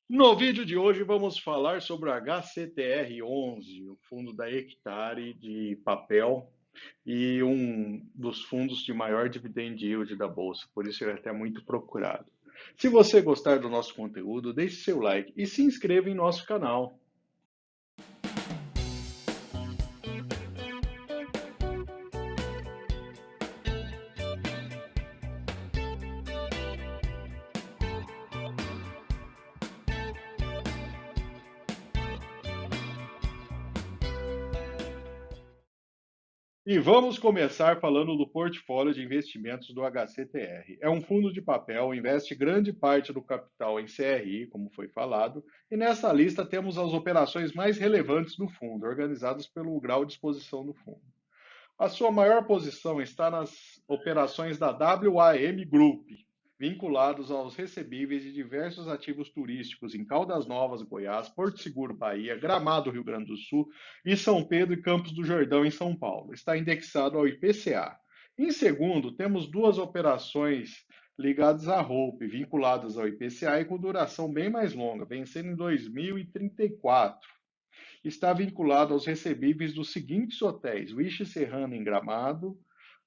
No vídeo de hoje vamos falar sobre o HCTR11, o fundo da Hectare de papel e um dos fundos de maior dividend yield da bolsa, por isso ele é até muito procurado. Se você gostar do nosso conteúdo, deixe seu like e se inscreva em nosso canal. E vamos começar falando do portfólio de investimentos do HCTR. É um fundo de papel, investe grande parte do capital em CRI, como foi falado, e nessa lista temos as operações mais relevantes do fundo, organizadas pelo grau de exposição do fundo. A sua maior posição está nas operações da WAM Group, vinculados aos recebíveis de diversos ativos turísticos em Caldas Novas, Goiás, Porto Seguro, Bahia, Gramado, Rio Grande do Sul e São Pedro e Campos do Jordão, em São Paulo. Está indexado ao IPCA. Em segundo, temos duas operações ligadas à Hope, vinculadas ao IPCA e com duração bem mais longa, vencendo em 2034. Está vinculado aos recebíveis dos seguintes hotéis: Wish Serrano em Gramado,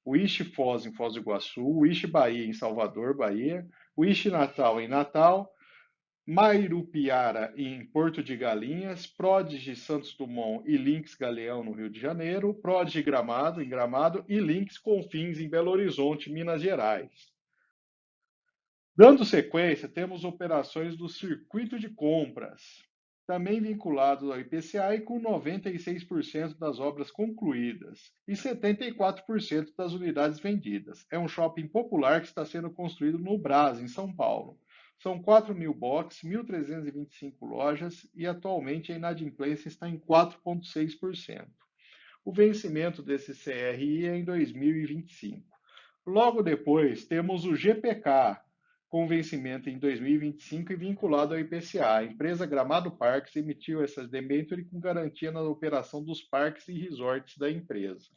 Wish Foz em Foz do Iguaçu, Wish Bahia em Salvador, Bahia, Wish Natal em Natal, Mairupiara em Porto de Galinhas, Prodigy Santos Dumont e Links Galeão no Rio de Janeiro, Prodigy Gramado em Gramado e Links Confins em Belo Horizonte, Minas Gerais. Dando sequência, temos operações do circuito de compras, também vinculados ao IPCA e com 96% das obras concluídas e 74% das unidades vendidas. É um shopping popular que está sendo construído no Brás, em São Paulo. São 4.000 boxes, 1.325 lojas e atualmente a inadimplência está em 4,6%. O vencimento desse CRI é em 2025. Logo depois, temos o GPK, com vencimento em 2025 e vinculado ao IPCA. A empresa Gramado Parques emitiu essas debêntures com garantia na operação dos parques e resorts da empresa.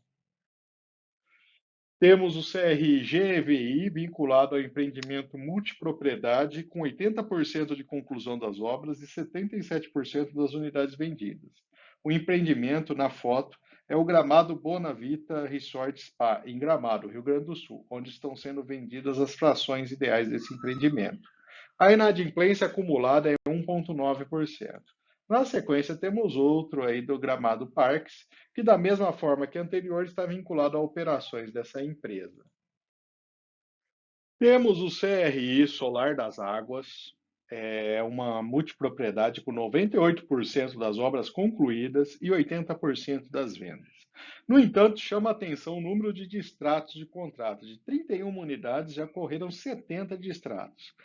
Temos o CRGVI vinculado ao empreendimento multipropriedade, com 80% de conclusão das obras e 77% das unidades vendidas. O empreendimento, na foto, é o Gramado Bonavita Resort Spa, em Gramado, Rio Grande do Sul, onde estão sendo vendidas as frações ideais desse empreendimento. A inadimplência acumulada é 1,9%. Na sequência, temos outro aí do Gramado Parques, que da mesma forma que anterior está vinculado a operações dessa empresa. Temos o CRI Solar das Águas, é uma multipropriedade com 98% das obras concluídas e 80% das vendas. No entanto, chama a atenção o número de distratos de contrato. De 31 unidades, já correram 70 distratos.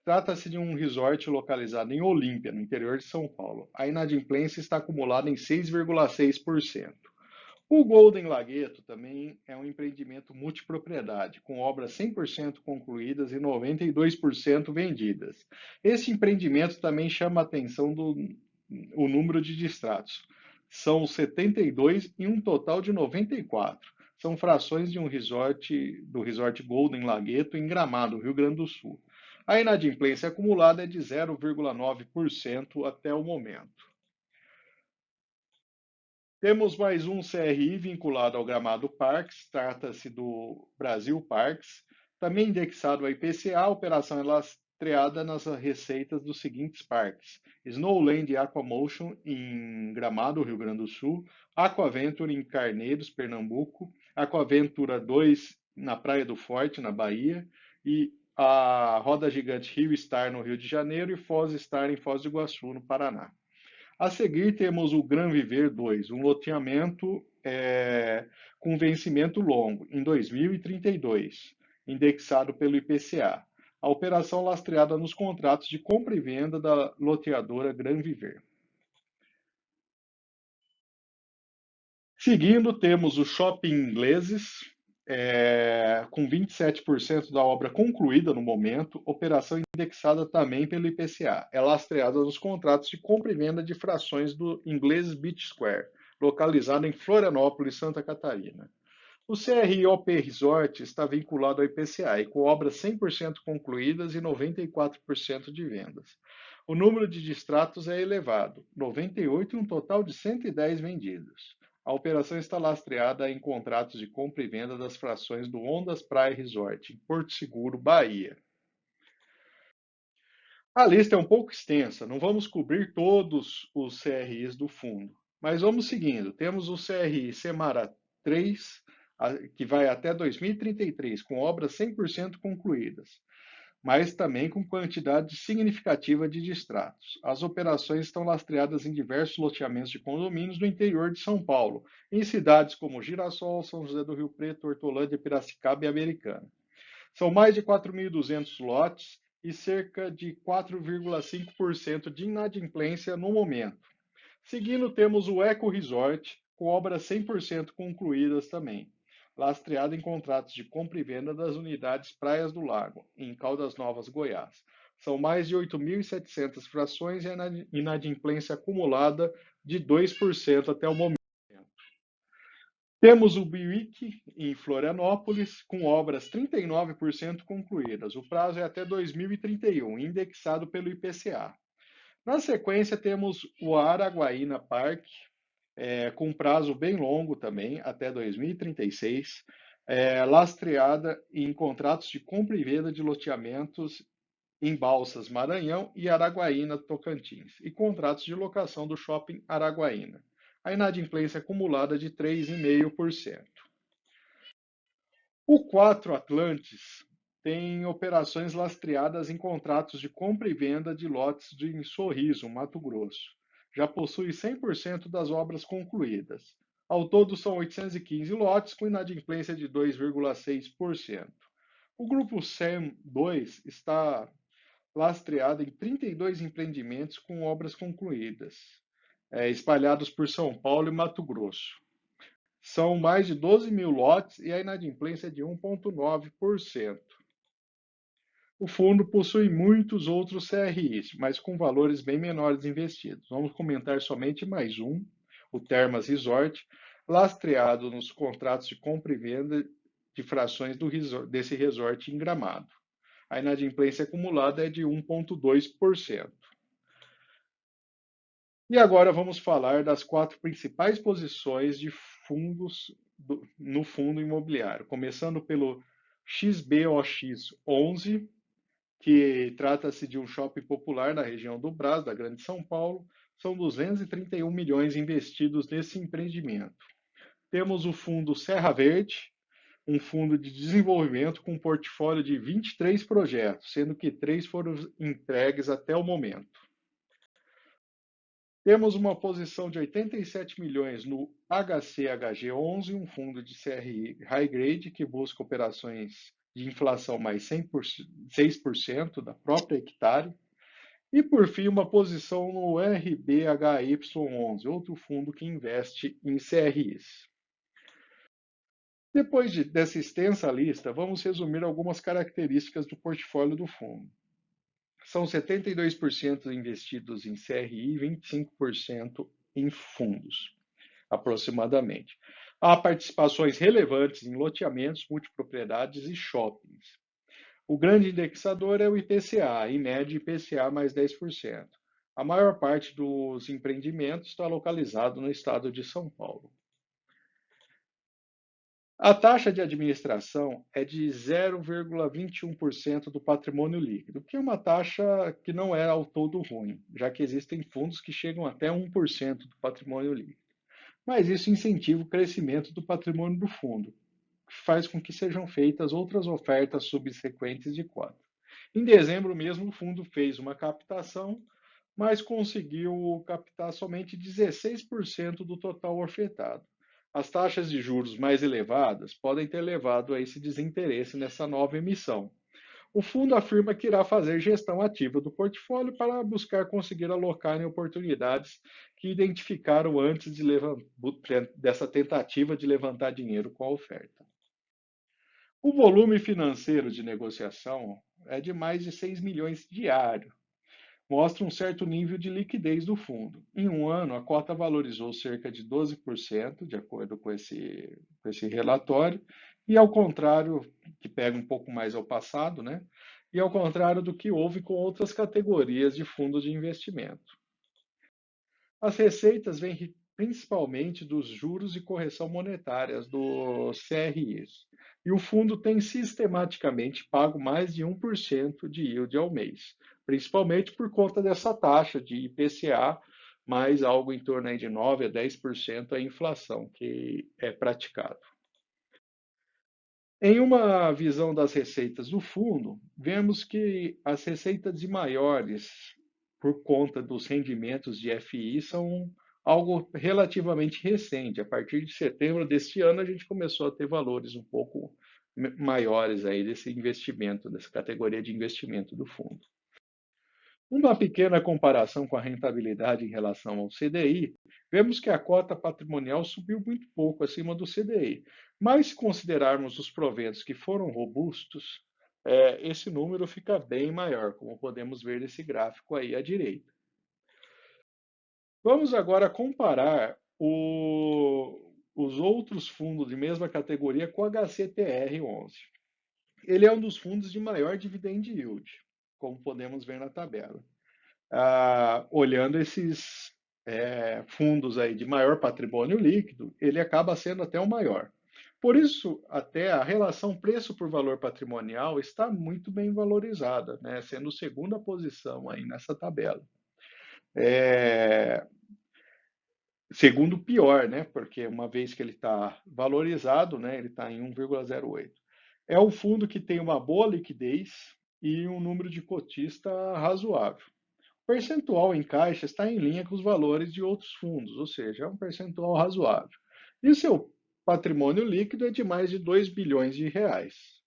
Trata-se de um resort localizado em Olímpia, no interior de São Paulo. A inadimplência está acumulada em 6,6%. O Golden Lagueto também é um empreendimento multipropriedade, com obras 100% concluídas e 92% vendidas. Esse empreendimento também chama a atenção do o número de distratos. São 72 e um total de 94. São frações de um resort, do Resort Golden Lagueto, em Gramado, Rio Grande do Sul. A inadimplência acumulada é de 0,9% até o momento. Temos mais um CRI vinculado ao Gramado Parques, trata-se do Brasil Parques, também indexado ao IPCA. A operação é lastreada nas receitas dos seguintes parques: Snowland e Aquamotion em Gramado, Rio Grande do Sul, Aquaventure em Carneiros, Pernambuco, Aquaventura 2 na Praia do Forte, na Bahia, e a Roda Gigante Rio Star no Rio de Janeiro e Foz Star em Foz do Iguaçu, no Paraná. A seguir temos o Gran Viver 2, um loteamento com vencimento longo, em 2032, indexado pelo IPCA. A operação lastreada nos contratos de compra e venda da loteadora Gran Viver. Seguindo, temos o Shopping Ingleses, com 27% da obra concluída no momento, operação indexada também pelo IPCA. É lastreada nos contratos de compra e venda de frações do Ingleses Beach Square, localizado em Florianópolis, Santa Catarina. O CROP Resort está vinculado ao IPCA e com obras 100% concluídas e 94% de vendas. O número de distratos é elevado, 98 e um total de 110 vendidos. A operação está lastreada em contratos de compra e venda das frações do Ondas Praia Resort, em Porto Seguro, Bahia. A lista é um pouco extensa, não vamos cobrir todos os CRIs do fundo, mas vamos seguindo. Temos o CRI Semara 3, que vai até 2033, com obras 100% concluídas, mas também com quantidade significativa de distratos. As operações estão lastreadas em diversos loteamentos de condomínios do interior de São Paulo, em cidades como Girassol, São José do Rio Preto, Hortolândia, Piracicaba e Americana. São mais de 4.200 lotes e cerca de 4,5% de inadimplência no momento. Seguindo, temos o Eco Resort, com obras 100% concluídas também, lastreado em contratos de compra e venda das unidades Praias do Lago, em Caldas Novas, Goiás. São mais de 8.700 frações e a inadimplência acumulada de 2% até o momento. Temos o Buick em Florianópolis, com obras 39% concluídas. O prazo é até 2031, indexado pelo IPCA. Na sequência, temos o Araguaína Park, com prazo bem longo também, até 2036, lastreada em contratos de compra e venda de loteamentos em Balsas, Maranhão e Araguaína, Tocantins, e contratos de locação do Shopping Araguaína. A inadimplência acumulada de 3,5%. O 4 Atlantis tem operações lastreadas em contratos de compra e venda de lotes em Sorriso, Mato Grosso. Já possui 100% das obras concluídas. Ao todo, são 815 lotes, com inadimplência de 2,6%. O grupo SEM 2 está lastreado em 32 empreendimentos com obras concluídas, espalhados por São Paulo e Mato Grosso. São mais de 12.000 lotes e a inadimplência é de 1,9%. O fundo possui muitos outros CRIs, mas com valores bem menores investidos. Vamos comentar somente mais um, o Termas Resort, lastreado nos contratos de compra e venda de frações desse resort em Gramado. A inadimplência acumulada é de 1,2%. E agora vamos falar das 4 principais posições de fundos no fundo imobiliário, começando pelo XBOX 11, que trata-se de um shopping popular na região do Brás, da Grande São Paulo. São 231 milhões investidos nesse empreendimento. Temos o fundo Serra Verde, um fundo de desenvolvimento com um portfólio de 23 projetos, sendo que 3 foram entregues até o momento. Temos uma posição de 87 milhões no HCHG11, um fundo de CRI High Grade que busca operações de inflação mais 6% da própria hectare. E, por fim, uma posição no RBHY11, outro fundo que investe em CRIs. Depois dessa extensa lista, vamos resumir algumas características do portfólio do fundo. São 72% investidos em CRI e 25% em fundos, aproximadamente. Há participações relevantes em loteamentos, multipropriedades e shoppings. O grande indexador é o IPCA, em média IPCA mais 10%. A maior parte dos empreendimentos está localizado no estado de São Paulo. A taxa de administração é de 0,21% do patrimônio líquido, que é uma taxa que não é ao todo ruim, já que existem fundos que chegam até 1% do patrimônio líquido. Mas isso incentiva o crescimento do patrimônio do fundo, que faz com que sejam feitas outras ofertas subsequentes de cota. Em dezembro mesmo, o fundo fez uma captação, mas conseguiu captar somente 16% do total ofertado. As taxas de juros mais elevadas podem ter levado a esse desinteresse nessa nova emissão. O fundo afirma que irá fazer gestão ativa do portfólio para buscar conseguir alocar em oportunidades que identificaram antes dessa tentativa de levantar dinheiro com a oferta. O volume financeiro de negociação é de mais de 6 milhões diário. Mostra um certo nível de liquidez do fundo. Em um ano, a cota valorizou cerca de 12%, de acordo com esse relatório, e ao contrário, que pega um pouco mais ao passado, né? e ao contrário do que houve com outras categorias de fundos de investimento. As receitas vêm principalmente dos juros e correção monetárias dos CRIs. E o fundo tem sistematicamente pago mais de 1% de yield ao mês, principalmente por conta dessa taxa de IPCA, mais algo em torno aí de 9 a 10% a inflação que é praticado. Em uma visão das receitas do fundo, vemos que as receitas de maiores, por conta dos rendimentos de FI, são algo relativamente recente. A partir de setembro deste ano, a gente começou a ter valores um pouco maiores aí desse investimento, dessa categoria de investimento do fundo. Uma pequena comparação com a rentabilidade em relação ao CDI, vemos que a cota patrimonial subiu muito pouco acima do CDI. Mas se considerarmos os proventos que foram robustos, esse número fica bem maior, como podemos ver nesse gráfico aí à direita. Vamos agora comparar os outros fundos de mesma categoria com o HCTR11. Ele é um dos fundos de maior dividend yield, como podemos ver na tabela. Olhando esses fundos aí de maior patrimônio líquido, ele acaba sendo até o maior. Por isso, até a relação preço por valor patrimonial está muito bem valorizada, né? Sendo segunda posição aí nessa tabela. Segundo pior, né? Porque uma vez que ele está valorizado, né? Ele está em 1,08. É um fundo que tem uma boa liquidez e um número de cotista razoável. O percentual em caixa está em linha com os valores de outros fundos, ou seja, é um percentual razoável. E o seu patrimônio líquido é de mais de 2 bilhões de reais.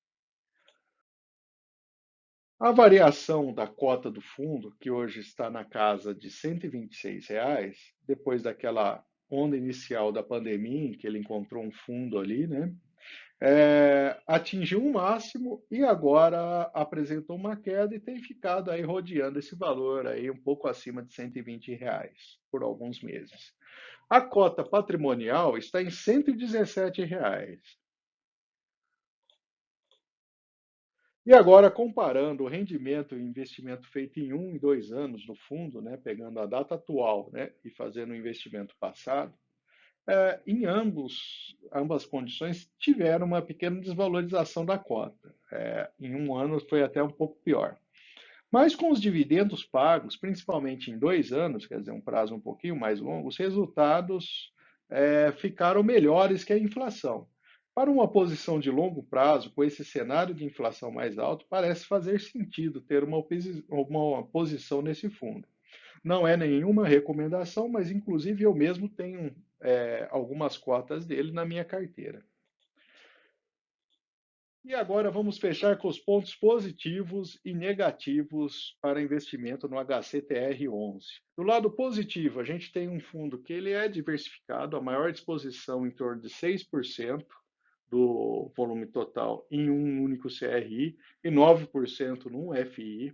A variação da cota do fundo, que hoje está na casa de R$ 126, depois daquela onda inicial da pandemia, em que ele encontrou um fundo ali, né? Atingiu um máximo e agora apresentou uma queda e tem ficado aí rodeando esse valor aí um pouco acima de R$ 120 por alguns meses. A cota patrimonial está em R$ 117. E agora, comparando o rendimento e investimento feito em 1 e 2 anos no fundo, né, pegando a data atual, né, e fazendo o investimento passado, em ambas condições tiveram uma pequena desvalorização da cota. Em um ano foi até um pouco pior. Mas com os dividendos pagos, principalmente em 2 anos, quer dizer, um prazo um pouquinho mais longo, os resultados ficaram melhores que a inflação. Para uma posição de longo prazo, com esse cenário de inflação mais alto, parece fazer sentido ter uma posição nesse fundo. Não é nenhuma recomendação, mas inclusive eu mesmo tenho algumas cotas dele na minha carteira. E agora vamos fechar com os pontos positivos e negativos para investimento no HCTR11. Do lado positivo, a gente tem um fundo que ele é diversificado, a maior exposição em torno de 6% do volume total em um único CRI e 9% num FI.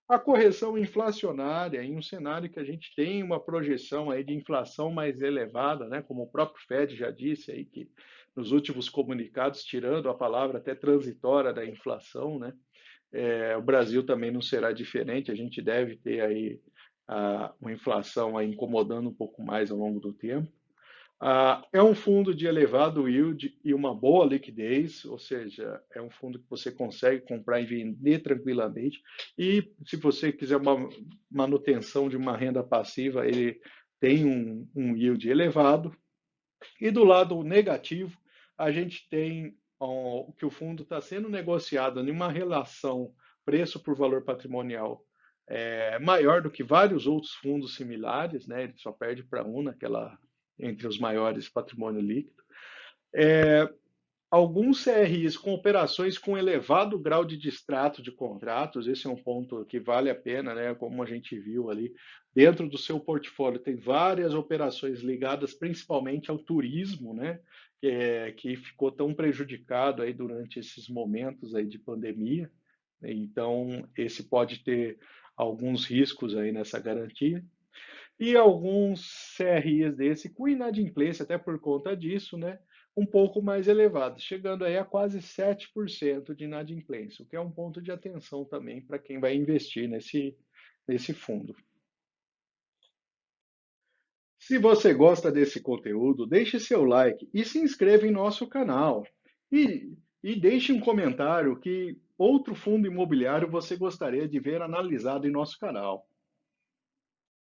A correção inflacionária em um cenário que a gente tem uma projeção aí de inflação mais elevada, né? Como o próprio Fed já disse aí que nos últimos comunicados, tirando a palavra até transitória da inflação, né? O Brasil também não será diferente. A gente deve ter aí uma inflação aí incomodando um pouco mais ao longo do tempo. É um fundo de elevado yield e uma boa liquidez, ou seja, é um fundo que você consegue comprar e vender tranquilamente. E se você quiser uma manutenção de uma renda passiva, ele tem um yield elevado. E do lado negativo, a gente tem que o fundo está sendo negociado em uma relação preço por valor patrimonial maior do que vários outros fundos similares, né? Ele só perde para um naquela entre os maiores patrimônio líquido. Alguns CRIs com operações com elevado grau de distrato de contratos, esse é um ponto que vale a pena, né? Como a gente viu ali, dentro do seu portfólio tem várias operações ligadas principalmente ao turismo, né? Que ficou tão prejudicado aí durante esses momentos aí de pandemia. Então, esse pode ter alguns riscos aí nessa garantia. E alguns CRIs desse com inadimplência, até por conta disso, né? um pouco mais elevadas, chegando aí a quase 7% de inadimplência, o que é um ponto de atenção também para quem vai investir nesse fundo. Se você gosta desse conteúdo, deixe seu like e se inscreva em nosso canal. E deixe um comentário que outro fundo imobiliário você gostaria de ver analisado em nosso canal.